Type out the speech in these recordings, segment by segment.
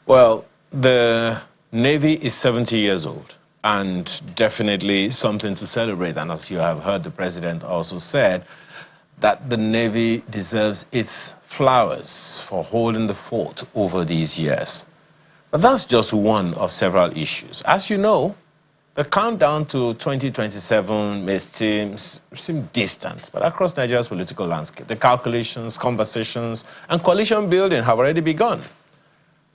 Well, the Navy is 70 years old and definitely something to celebrate. And as you have heard, the president also said that the Navy deserves its flowers for holding the fort over these years. But that's just one of several issues. As you know, the countdown to 2027 may seem distant, but across Nigeria's political landscape, the calculations, conversations, and coalition building have already begun.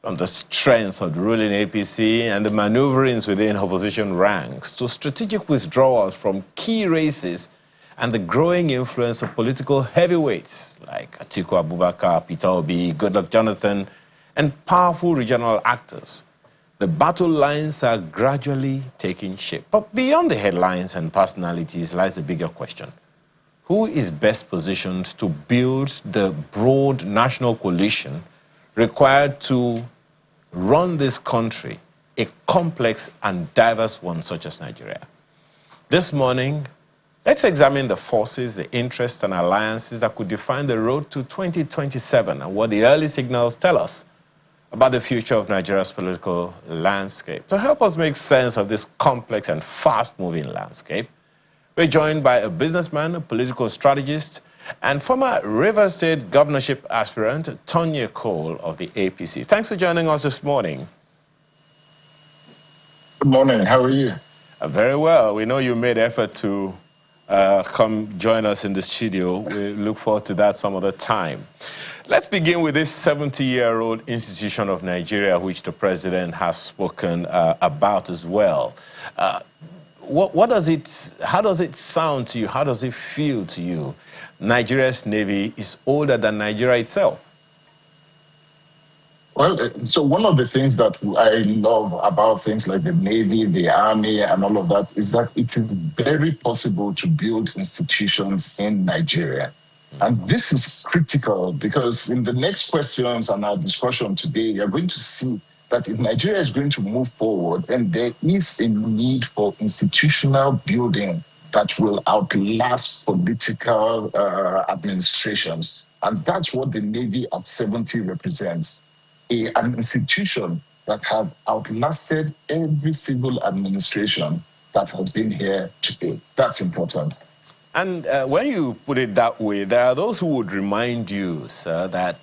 From the strength of the ruling APC and the maneuverings within opposition ranks to strategic withdrawals from key races and the growing influence of political heavyweights like Atiku Abubakar, Peter Obi, Goodluck Jonathan, and powerful regional actors, the battle lines are gradually taking shape. But beyond the headlines and personalities lies the bigger question. Who is best positioned to build the broad national coalition required to run this country, a complex and diverse one such as Nigeria? This morning, let's examine the forces, the interests, and alliances that could define the road to 2027 and what the early signals tell us about the future of Nigeria's political landscape. To help us make sense of this complex and fast-moving landscape, we're joined by a businessman, a political strategist, and former Rivers State governorship aspirant, Tonye of the APC. Thanks for joining us this morning. Good morning. How are you? Very well. We know you made effort to come join us in the studio. We look forward to that some other time. Let's begin with this 70-year-old institution of Nigeria, which the president has spoken about as well. How does it sound to you? How does it feel to you? Nigeria's Navy is older than Nigeria itself. Well, so one of the things that I love about things like the Navy, the Army, and all of that is that it is very possible to build institutions in Nigeria. And this is critical because in the next questions and our discussion today, you're going to see that if Nigeria is going to move forward, then there is a need for institutional building that will outlast political administrations. And that's what the Navy at 70 represents. An institution that has outlasted every civil administration that has been here today. That's important. And when you put it that way, there are those who would remind you, sir, that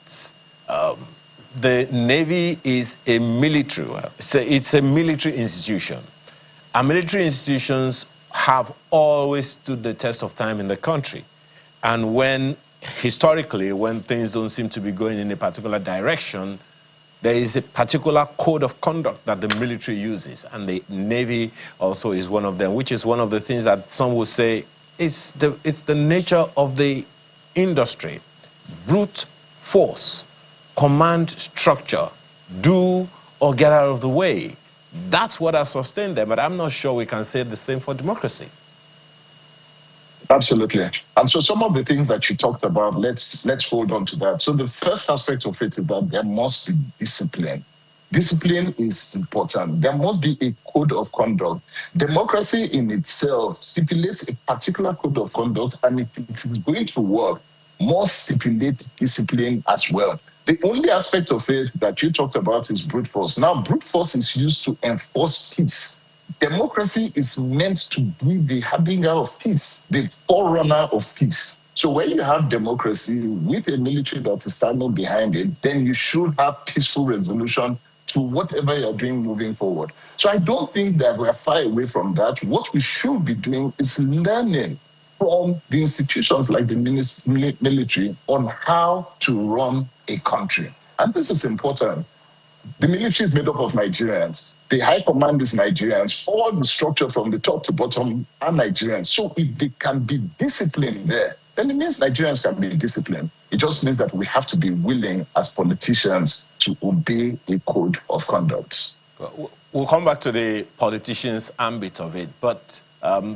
the Navy is a military, it's a military institution. And military institutions have always stood the test of time in the country. And historically, when things don't seem to be going in a particular direction, there is a particular code of conduct that the military uses, and the Navy also is one of them, which is one of the things that some would say it's the nature of the industry. Brute force, command structure, do or get out of the way. That's what has sustained them, but I'm not sure we can say the same for democracy. Absolutely. And so some of the things that you talked about, let's hold on to that. So the first aspect of it is that there must be discipline. Discipline is important. There must be a code of conduct. Democracy in itself stipulates a particular code of conduct, and if it is going to work, must stipulate discipline as well. The only aspect of it that you talked about is brute force. Now, brute force is used to enforce peace. Democracy is meant to be the harbinger of peace, the forerunner of peace. So when you have democracy with a military that is standing behind it, then you should have peaceful resolution to whatever you're doing moving forward. So I don't think that we're far away from that. What we should be doing is learning from the institutions like the military on how to run a country. And this is important. The military is made up of Nigerians. The high command is Nigerians. All the structure from the top to bottom are Nigerians. So if they can be disciplined there, then it means Nigerians can be disciplined. It just means that we have to be willing as politicians to obey a code of conduct. We'll come back to the politicians' ambit of it, but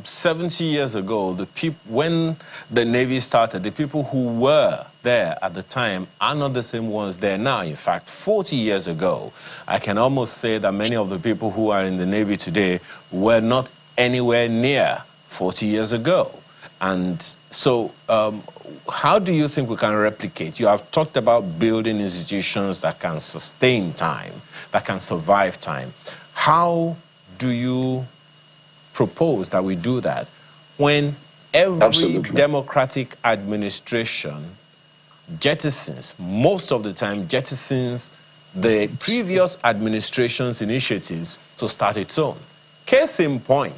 70 years ago, when the Navy started, the people who were there at the time are not the same ones there now. In fact, 40 years ago, I can almost say that many of the people who are in the Navy today were not anywhere near 40 years ago. And So how do you think we can replicate? You have talked about building institutions that can sustain time, that can survive time. How do you propose that we do that when every democratic administration jettisons, most of the time jettisons the previous administration's initiatives to start its own? Case in point,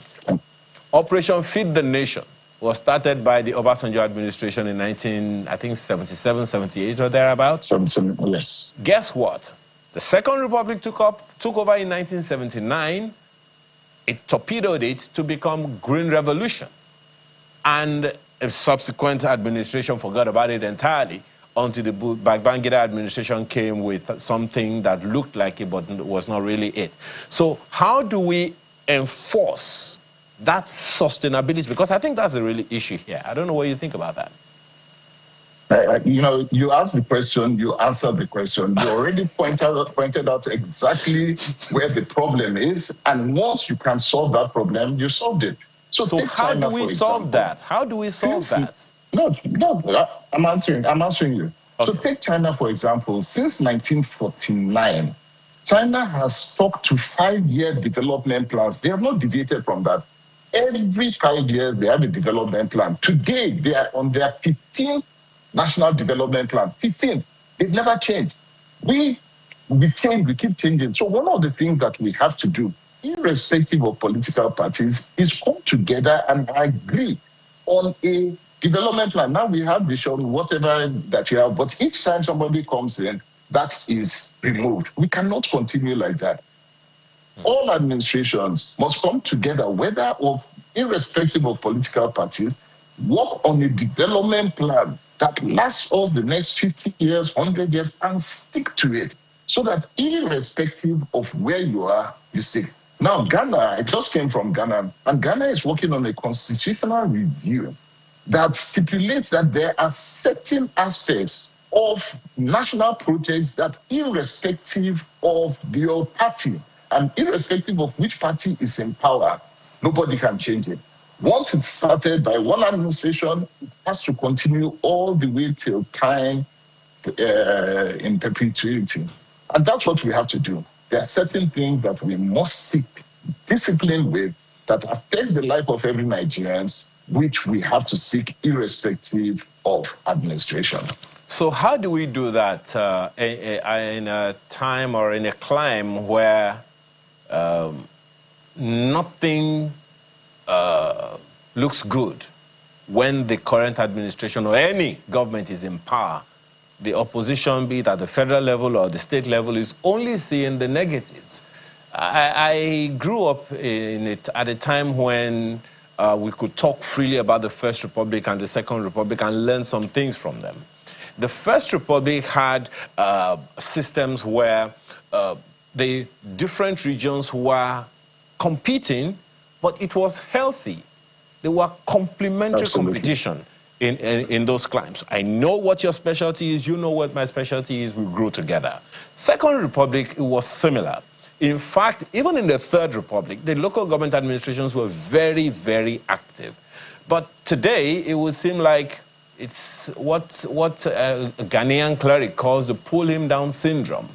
Operation Feed the Nation was started by the Obasanjo administration in 1977, 78 or thereabouts. 77, yes. Guess what? The Second Republic took over in 1979. It torpedoed it to become Green Revolution. And a subsequent administration forgot about it entirely until the Babangida administration came with something that looked like it but was not really it. So how do we enforce that sustainability? Because I think that's the real issue here. I don't know what you think about that. You asked the question, you answered the question. You already pointed out exactly where the problem is, and once you can solve that problem, you solved it. So how do we solve that? How do we solve that? No, I'm answering you. Okay. So take China, for example. Since 1949, China has stuck to 5-year development plans. They have not deviated from that. Every 5 years, they have a development plan. Today, they are on their 15th National Development Plan. 15. They've never changed. We change, we keep changing. So one of the things that we have to do, irrespective of political parties, is come together and agree on a development plan. Now we have vision, whatever that you have, but each time somebody comes in, that is removed. We cannot continue like that. All administrations must come together, irrespective of political parties, work on a development plan that lasts us the next 50 years, 100 years, and stick to it, so that irrespective of where you are, you stick. Now, Ghana, I just came from Ghana, and Ghana is working on a constitutional review that stipulates that there are certain aspects of national projects that, irrespective of your party, and irrespective of which party is in power, nobody can change it. Once it's started by one administration, it has to continue all the way till time in perpetuity. And that's what we have to do. There are certain things that we must seek discipline with that affect the life of every Nigerian, which we have to seek irrespective of administration. So how do we do that in a time or in a climate where nothing looks good when the current administration or any government is in power? The opposition, be it at the federal level or the state level, is only seeing the negatives. I grew up in it at a time when we could talk freely about the First Republic and the Second Republic and learn some things from them. The First Republic had systems where the different regions were competing, but it was healthy. There were complementary competition in those climes. I know what your specialty is, you know what my specialty is, we grew together. Second Republic, it was similar. In fact, even in the Third Republic, the local government administrations were very, very active. But today, it would seem like it's what a Ghanaian cleric calls the pull him down syndrome.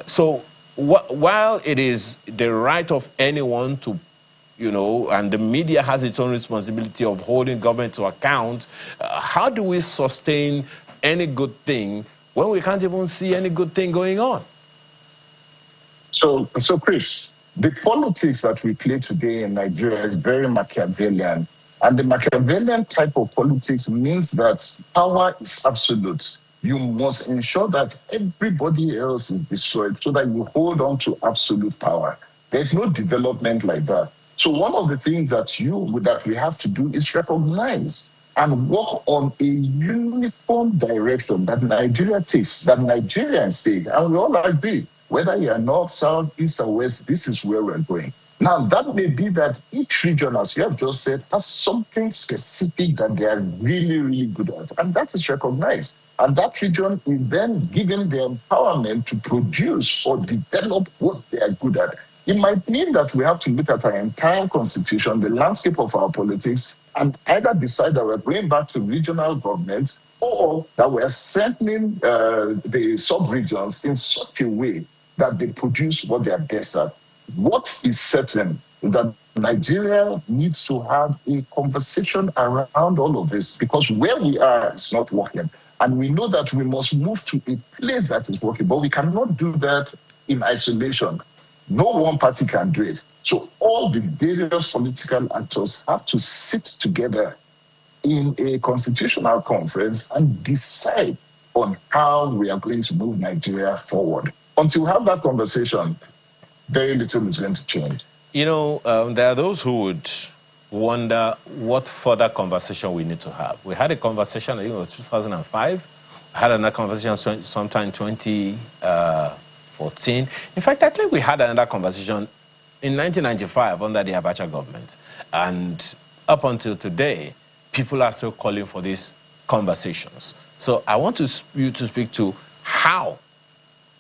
So while it is the right of anyone to, and the media has its own responsibility of holding government to account, how do we sustain any good thing when we can't even see any good thing going on? So Chris, the politics that we play today in Nigeria is very Machiavellian. And the Machiavellian type of politics means that power is absolute. You must ensure that everybody else is destroyed so that you hold on to absolute power. There's no development like that. So one of the things that we have to do is recognize and work on a uniform direction that Nigeria takes, that Nigerians take, and we all agree, whether you are north, south, east, or west, this is where we're going. Now, that may be that each region, as you have just said, has something specific that they are really, really good at, and that is recognized. And that region is then given the empowerment to produce or develop what they are good at. It might mean that we have to look at our entire constitution, the landscape of our politics, and either decide that we're going back to regional governments or that we're strengthening the sub-regions in such a way that they produce what they are best at. What is certain is that Nigeria needs to have a conversation around all of this, because where we are is not working. And we know that we must move to a place that is working, but we cannot do that in isolation. No one party can do it. So all the various political actors have to sit together in a constitutional conference and decide on how we are going to move Nigeria forward. Until we have that conversation, very little is going to change. You know, there are those who would wonder what further conversation we need to have. We had a conversation, I think it was 2005. We had another conversation sometime in 2014. In fact, I think we had another conversation in 1995 under the Abacha government. And up until today, people are still calling for these conversations. So I want you to speak to how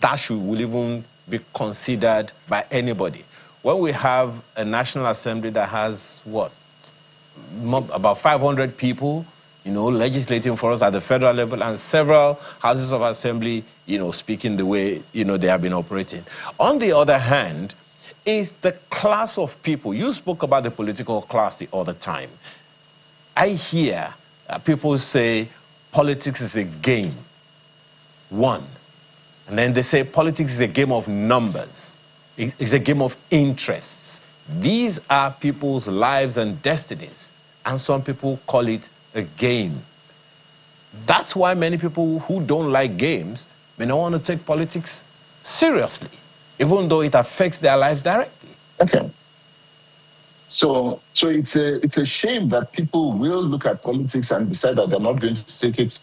that will even be considered by anybody. When we have a National Assembly that has, what, about 500 people, you know, legislating for us at the federal level, and several houses of assembly, you know, speaking the way, you know, they have been operating. On the other hand, is the class of people. You spoke about the political class the other time. I hear people say politics is a game, one. And then they say politics is a game of numbers. It's a game of interests. These are people's lives and destinies. And some people call it a game. That's why many people who don't like games may not want to take politics seriously, even though it affects their lives directly. Okay. So it's a shame that people will look at politics and decide that they're not going to take it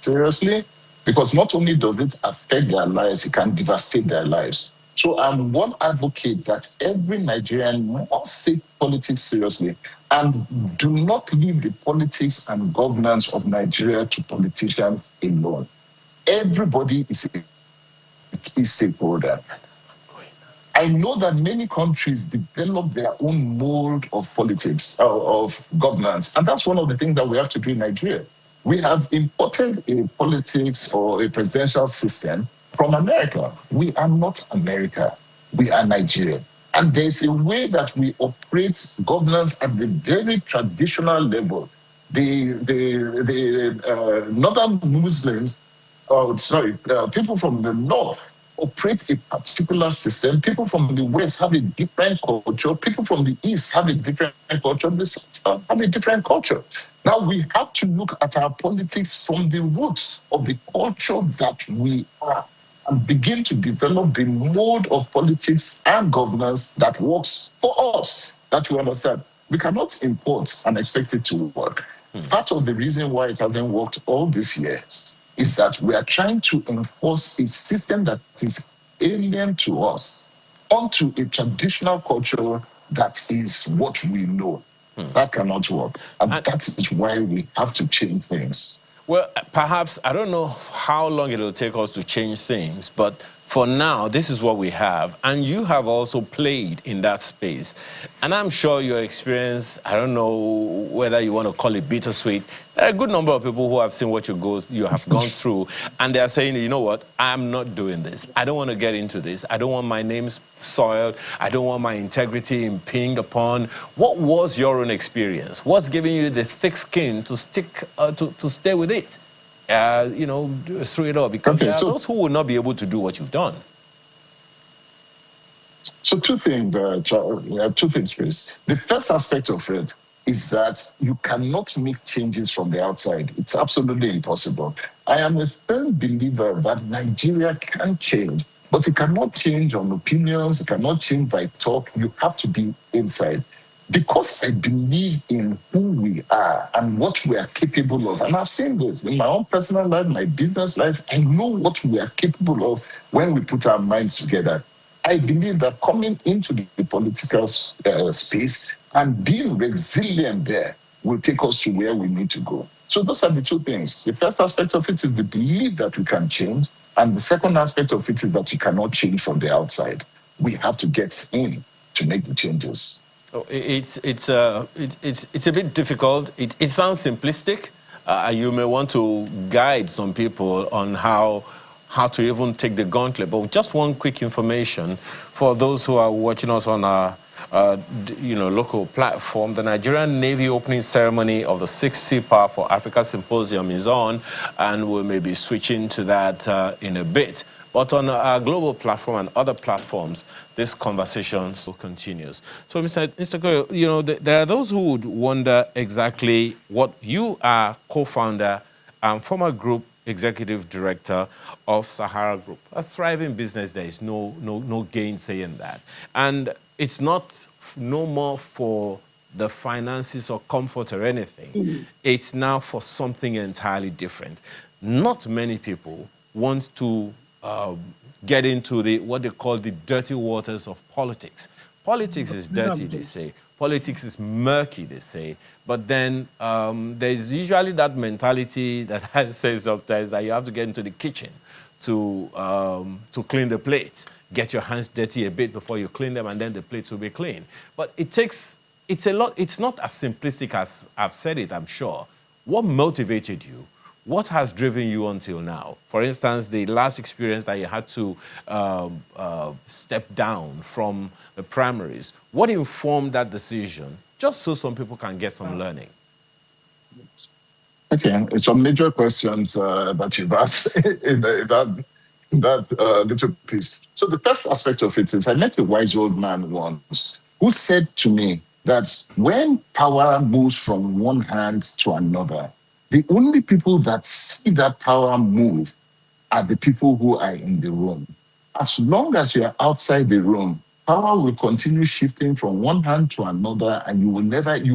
seriously, because not only does it affect their lives, it can devastate their lives. So I'm one advocate that every Nigerian must take politics seriously and do not leave the politics and governance of Nigeria to politicians alone. Everybody is a key stakeholder. I know that many countries develop their own mold of politics, of governance, and that's one of the things that we have to do in Nigeria. We have imported a politics or a presidential system from America. We are not America. We are Nigeria. And there's a way that we operate governance at the very traditional level. The northern Muslims, people from the north operate a particular system. People from the west have a different culture. People from the east have a different culture. The south have a different culture. Now we have to look at our politics from the roots of the culture that we are and begin to develop the mode of politics and governance that works for us, that we understand. We cannot import and expect it to work. Part of the reason why it hasn't worked all these years is that we are trying to enforce a system that is alien to us onto a traditional culture that is what we know. That cannot work. And that is why we have to change things. Well, perhaps, I don't know how long it'll take us to change things, but for now, this is what we have. And you have also played in that space. And I'm sure your experience, I don't know whether you want to call it bittersweet. There are a good number of people who have seen what you have gone through, and they are saying, you know what, I'm not doing this. I don't want to get into this. I don't want my name soiled. I don't want my integrity impinged upon. What was your own experience? What's giving you the thick skin to stick, to stay with it? You know, through it all, because there are those who will not be able to do what you've done. So two things, Chris. The first aspect of it is that you cannot make changes from the outside. It's absolutely impossible. I am a firm believer that Nigeria can change, but it cannot change on opinions. It cannot change by talk. You have to be inside. Because I believe in who we are and what we are capable of. And I've seen this in my own personal life, my business life. I know what we are capable of when we put our minds together. I believe that coming into the political space and being resilient there will take us to where we need to go. So those are the two things. The first aspect of it is the belief that we can change. And the second aspect of it is that you cannot change from the outside. we have to get in to make the changes. Oh, it's a bit difficult. It sounds simplistic. You may want to guide some people on how to even take the gauntlet. But just one quick information for those who are watching us on our local platform. The Nigerian Navy opening ceremony of the 6th Sea Power for Africa Symposium is on, and we may be switching to that in a bit. But on our global platform and other platforms, this conversation still continues. So, Mr. Goyo, there are those who would wonder exactly what you are co-founder and former group executive director of Sahara Group, a thriving business. There is no gainsaying that. And it's not no more for the finances or comfort or anything. It's now for something entirely different. Not many people want to get into what they call the dirty waters of politics. Politics is dirty, they say. Politics is murky, they say. But then there's usually that mentality that says sometimes that you have to get into the kitchen to clean the plates. Get your hands dirty a bit before you clean them, and then the plates will be clean. But it's a lot. It's not as simplistic as I've said it, I'm sure. What motivated you? What has driven you until now? For instance, the last experience that you had to step down from the primaries. What informed that decision? Just so some people can get some learning. Okay, some major questions that you've asked in that little piece. So the first aspect of it is I met a wise old man once who said to me that when power moves from one hand to another, the only people that see that power move are the people who are in the room. As long as you are outside the room, power will continue shifting from one hand to another, and you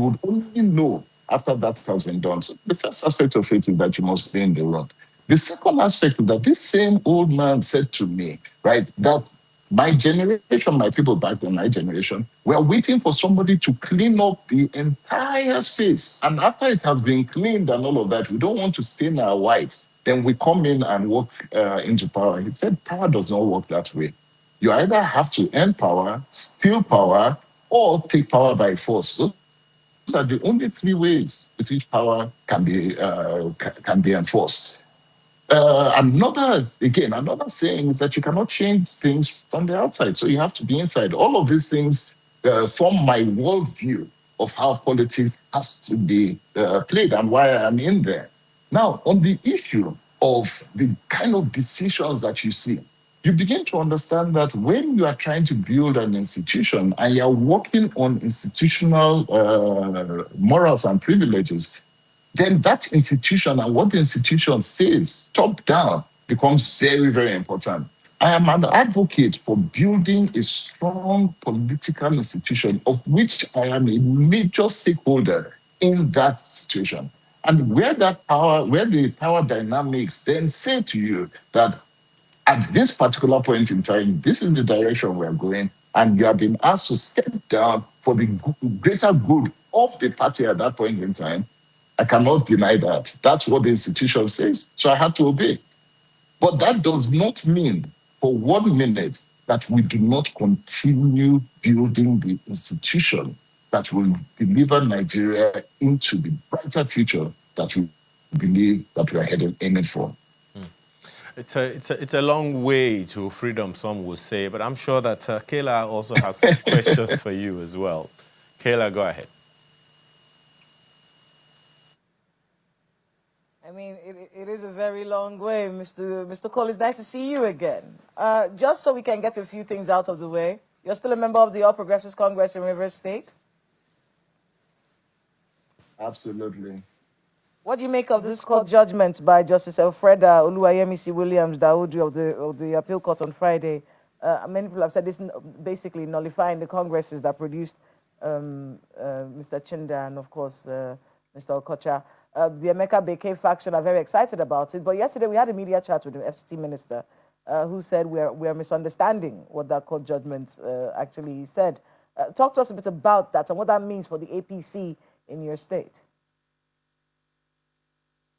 would only know after that has been done. So the first aspect of it is that you must be in the room. The second aspect is that this same old man said to me, right, that my generation, my people back then, my generation, were waiting for somebody to clean up the entire space. And after it has been cleaned and all of that, we don't want to stain our whites. Then we come in and walk into power. He said, power does not work that way. You either have to earn power, steal power, or take power by force. Those are the only three ways with which power can be enforced. Another saying is that you cannot change things from the outside, so you have to be inside. All of these things form my worldview of how politics has to be played and why I'm in there. Now, on the issue of the kind of decisions that you see, you begin to understand that when you are trying to build an institution and you're working on institutional morals and privileges, then that institution and what the institution says, top down, becomes very, very important. I am an advocate for building a strong political institution of which I am a major stakeholder in that situation. And where the power dynamics then say to you that at this particular point in time, this is the direction we're going, and you have been asked to step down for the greater good of the party at that point in time, I cannot deny that. That's what the institution says. So I had to obey. But that does not mean for 1 minute that we do not continue building the institution that will deliver Nigeria into the brighter future that we believe that we are aiming for. It's a long way to freedom, some will say, but I'm sure that Kayla also has some questions for you as well. Kayla, go ahead. I mean, it is a very long way, Mr. Cole. It's nice to see you again. Just so we can get a few things out of the way, you're still a member of the All Progressives Congress in Rivers State? Absolutely. What do you make of this court judgment by Justice Elfreda Oluwayemisi Williams Dawodu of the Appeal Court on Friday? Many people have said this basically nullifying the congresses that produced Mr. Chinda and, of course, Mr. Okocha. The Emeka Beke faction are very excited about it. But yesterday we had a media chat with the FCT minister who said we are misunderstanding what that court judgment actually said. Talk to us a bit about that and what that means for the APC in your state.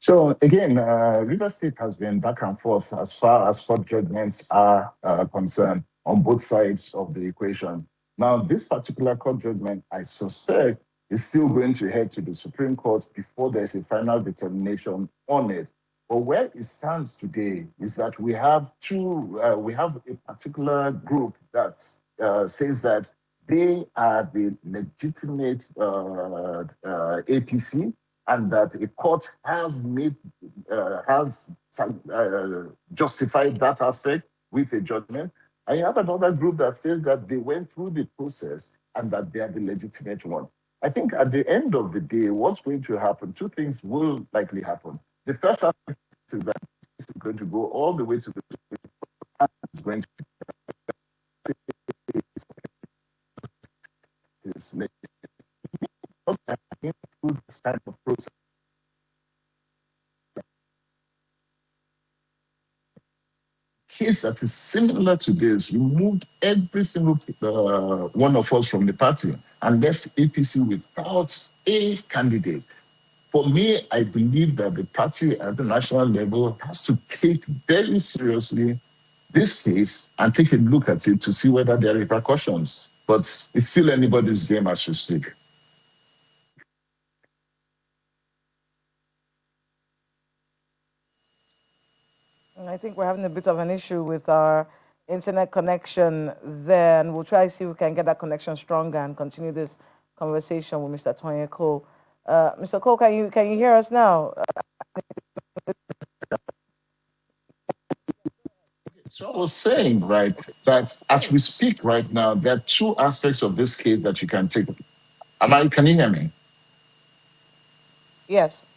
So again, River State has been back and forth as far as court judgments are concerned on both sides of the equation. Now, this particular court judgment, I suspect, is still going to head to the Supreme Court before there's a final determination on it. But where it stands today is that we have a particular group that says that they are the legitimate APC, and that a court has justified that aspect with a judgment. And you have another group that says that they went through the process and that they are the legitimate one. I think at the end of the day, what's going to happen, two things will likely happen. The first aspect is that this is going to go all the way to the is going to is through this type of process. Case that is similar to this removed every single one of us from the party and left APC without a candidate. For me, I believe that the party at the national level has to take very seriously this case and take a look at it to see whether there are repercussions. But it's still anybody's game as we speak. I think we're having a bit of an issue with our internet connection there, and we'll try to see if we can get that connection stronger and continue this conversation with Mr. Tonye Cole. Mr. Cole, can you hear us now? So I was saying, right, that as we speak right now, there are two aspects of this case that you can take. Can you hear me? Yes.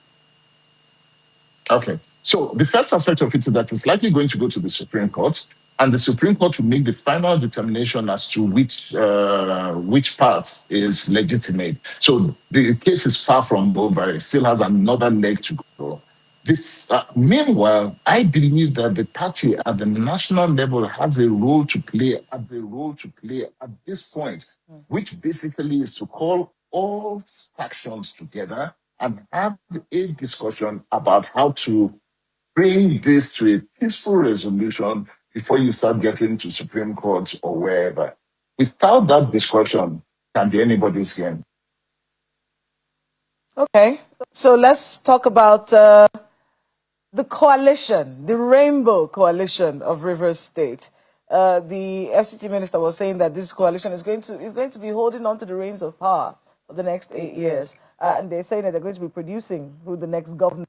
Okay. So the first aspect of it is that it's likely going to go to the Supreme Court, and the Supreme Court will make the final determination as to which part is legitimate. So the case is far from over; it still has another leg to go. Meanwhile, I believe that the party at the national level has a role to play at this point, which basically is to call all factions together and have a discussion about how to bring this to a peaceful resolution before you start getting to Supreme Court or wherever. Without that discussion, can be anybody's game. Okay, so let's talk about the coalition, the Rainbow Coalition of Rivers State. The FCT minister was saying that this coalition is going to be holding on to the reins of power for the next 8 years, and they're saying that they're going to be producing who the next governor.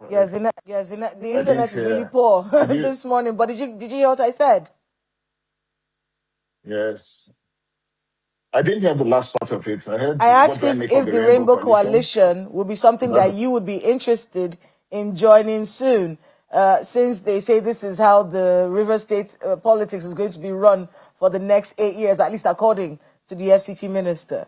Yes, the internet is really poor this morning. But did you hear what I said? Yes. I didn't hear the last part of it. I asked if the Rainbow Coalition would be something that you would be interested in joining soon, since they say this is how the River State politics is going to be run for the next 8 years, at least according to the FCT minister.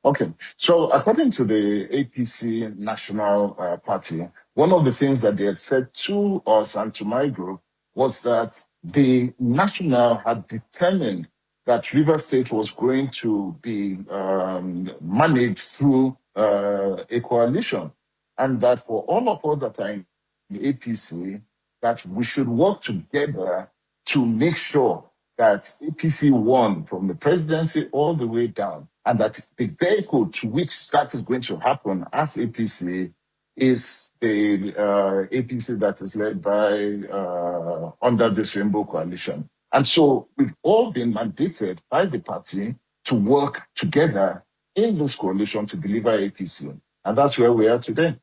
Okay, so according to the APC National Party, one of the things that they had said to us and to my group was that the National had determined that River State was going to be managed through a coalition, and that for all of us that are in the APC, that we should work together to make sure that APC won from the presidency all the way down, and that the vehicle to which that is going to happen as APC is the APC that is led by under this Rainbow Coalition. And so we've all been mandated by the party to work together in this coalition to deliver APC. And that's where we are today.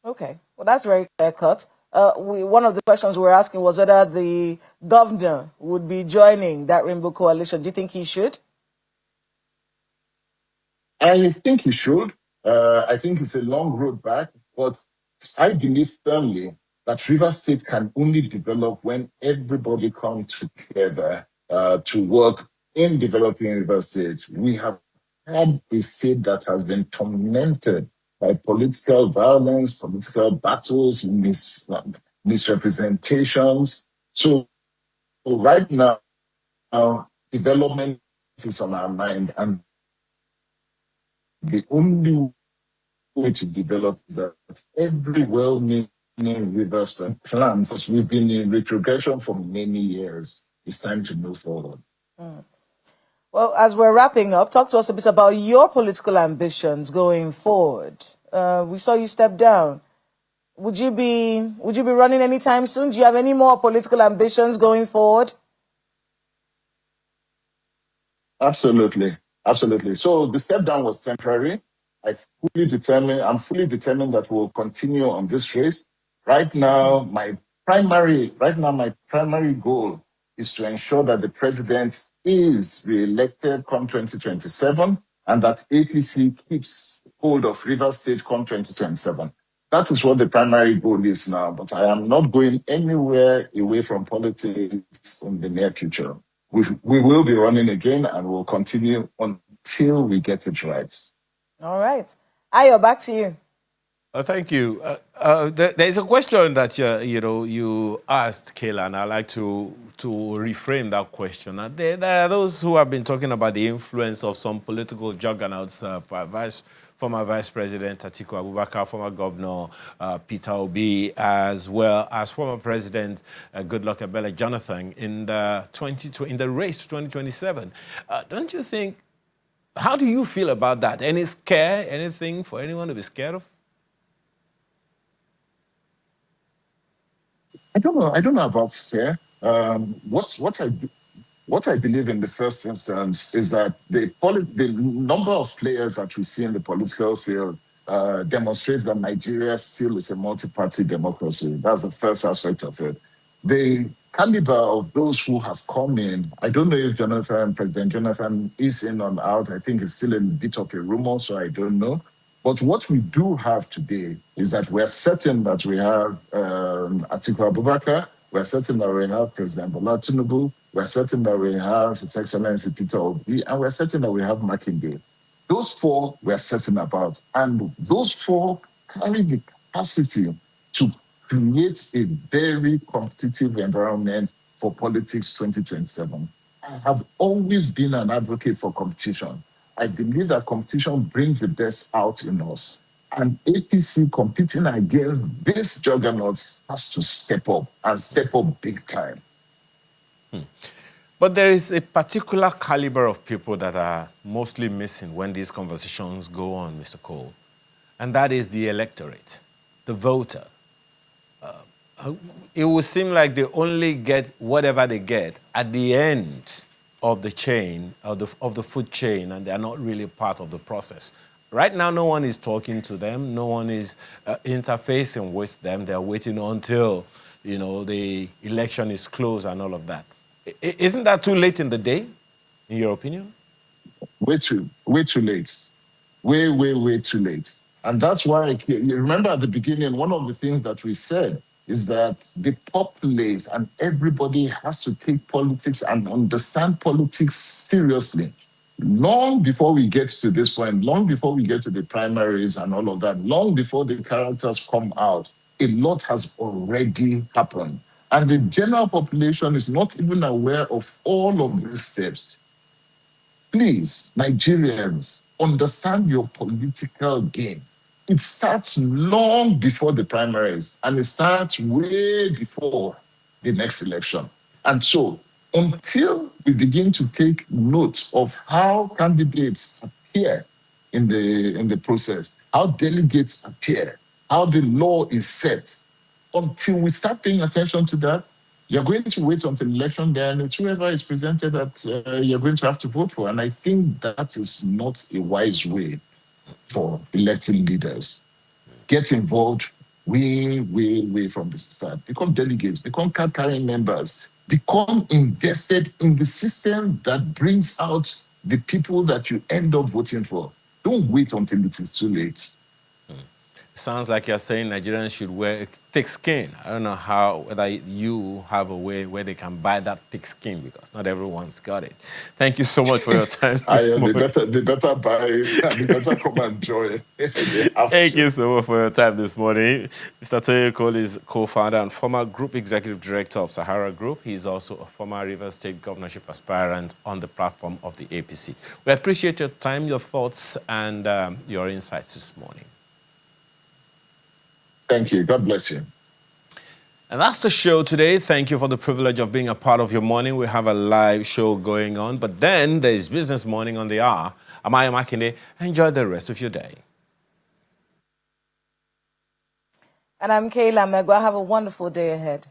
Okay, well, that's very clear cut. One of the questions we were asking was whether the governor would be joining that Rainbow Coalition. Do you think he should? I think he should. I think it's a long road back, but I believe firmly that River State can only develop when everybody comes together to work in developing River State. We have had a state that has been tormented by political violence, political battles, misrepresentations. So right now, development is on our mind, and the only way to develop is that every well-meaning Rivers plan, because we've been in retrogression for many years, it's time to move forward. Well, as we're wrapping up, talk to us a bit about your political ambitions going forward. We saw you step down. Would you be running anytime soon? Do you have any more political ambitions going forward? Absolutely. Absolutely. So the step down was temporary. I'm fully determined that we'll continue on this race. Right now, my primary goal is to ensure that the president is re-elected come 2027 and that APC keeps hold of Rivers State come 2027. That is what the primary goal is now, but I am not going anywhere away from politics in the near future. We will be running again and we'll continue until we get it right. All right. Ayo, back to you. Thank you. There's a question that you asked, Kayla, and I'd like to reframe that question. There are those who have been talking about the influence of some political juggernauts, former Vice President Atiku Abubakar, former Governor Peter Obi, as well as former President Goodluck Ebele Jonathan in the race 2027. Don't you think? How do you feel about that? Any scare? Anything for anyone to be scared of? I don't know about scare. What I believe in the first instance is that the number of players that we see in the political field demonstrates that Nigeria still is a multi-party democracy. That's the first aspect of it. The caliber of those who have come in, I don't know if President Jonathan is in or out. I think it's still a bit of a rumor, so I don't know. But what we do have today is that we're certain that we have Atiku Abubakar, we're certain that we have President Bola Tinubu, we're certain that we have His Excellency Peter Obi, and we're certain that we have Makinde. Those four we're certain about. And those four carry the capacity to create a very competitive environment for politics 2027. I have always been an advocate for competition. I believe that competition brings the best out in us. And APC competing against this juggernaut has to step up and step up big time. But there is a particular caliber of people that are mostly missing when these conversations go on, Mr. Cole, and that is the electorate, the voter. It would seem like they only get whatever they get at the end of the chain, of the food chain, and they're not really part of the process. Right now, no one is talking to them. No one is interfacing with them. They're waiting until, the election is closed and all of that. Isn't that too late in the day, in your opinion? Way too late. Way too late. And that's why, you remember at the beginning, one of the things that we said is that the populace and everybody has to take politics and understand politics seriously. Long before we get to this point, long before we get to the primaries and all of that, long before the characters come out, a lot has already happened. And the general population is not even aware of all of these steps. Please, Nigerians, understand your political game. It starts long before the primaries and it starts way before the next election. And so, until we begin to take note of how candidates appear in the process, how delegates appear, how the law is set, until we start paying attention to that, you're going to wait until election day, and it's whoever is presented that you're going to have to vote for. And I think that is not a wise way for electing leaders. Get involved way from the start. Become delegates, become card-carrying members, become invested in the system that brings out the people that you end up voting for. Don't wait until it is too late. Sounds like you're saying Nigerians should wear thick skin. I don't know whether you have a way where they can buy that thick skin because not everyone's got it. Thank you so much for your time this They morning. better buy it and they better come and join. They have Thank to. you so much for your time this morning. Mr. Tonye Cole is co-founder and former Group Executive Director of Sahara Group. He is also a former Rivers State governorship aspirant on the platform of the APC. We appreciate your time, your thoughts, and your insights this morning. Thank you. God bless you. And that's the show today. Thank you for the privilege of being a part of your morning. We have a live show going on, but then there's Business Morning on the hour. I'm Aya Makinde. Enjoy the rest of your day. And I'm Kayla Megwa. Have a wonderful day ahead.